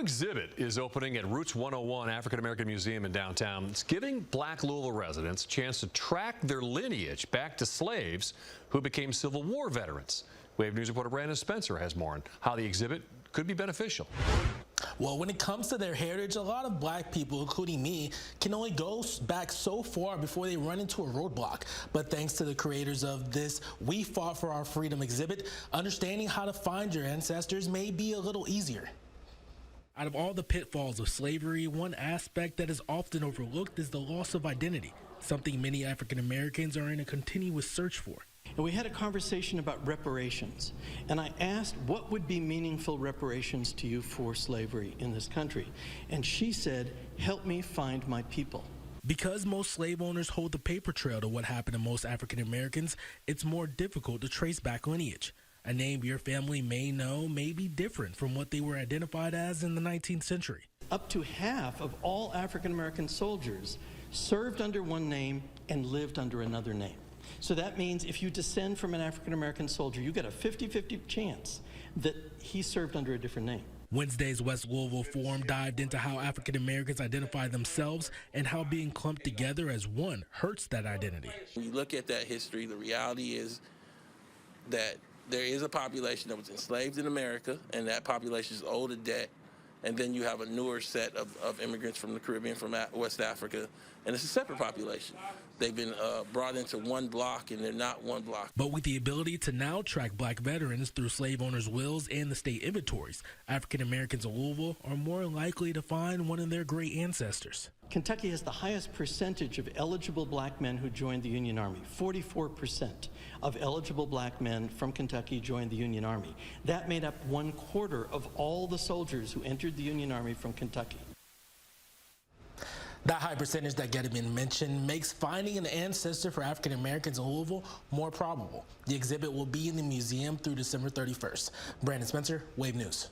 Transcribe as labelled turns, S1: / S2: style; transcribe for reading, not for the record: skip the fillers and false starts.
S1: Exhibit is opening at Roots 101 African American Museum in downtown. It's giving Black Louisville residents a chance to track their lineage back to slaves who became Civil War veterans. Wave News reporter Brandon Spencer has more on how the exhibit could be beneficial.
S2: Well, when it comes to their heritage, a lot of black people, including me, can only go back so far before they run into a roadblock. But thanks to the creators of this We Fought for Our Freedom exhibit, understanding how to find your ancestors may be a little easier. Out of all the pitfalls of slavery, one aspect that is often overlooked is the loss of identity, something many African Americans are in a continuous search for.
S3: And we had a conversation about reparations, and I asked what would be meaningful reparations to you for slavery in this country, and she said, help me find my people.
S2: Because most slave owners hold the paper trail to what happened to most African Americans, it's more difficult to trace back lineage. A name your family may know may be different from what they were identified as in the 19th century.
S3: Up to half of all African American soldiers served under one name and lived under another name. So that means if you descend from an African American soldier, you get a 50-50 chance that he served under a different name.
S2: Wednesday's West Louisville Forum dived into how African Americans identify themselves and how being clumped together as one hurts that identity.
S4: When you look at that history, the reality is that there is a population that was enslaved in America, and that population is owed a debt. And then you have a newer set of immigrants from the Caribbean, from West Africa, and it's a separate population. They've been brought into one block, and they're not one block.
S2: But with the ability to now track black veterans through slave owners' wills and the state inventories, African Americans in Louisville are more likely to find one of their great ancestors.
S3: Kentucky has the highest percentage of eligible black men who joined the Union Army. 44% of eligible black men from Kentucky joined the Union Army. That made up 1/4 of all the soldiers who entered the Union Army from Kentucky.
S2: That high percentage that Gettyman mentioned makes finding an ancestor for African Americans in Louisville more probable. The exhibit will be in the museum through December 31st. Brandon Spencer, Wave News.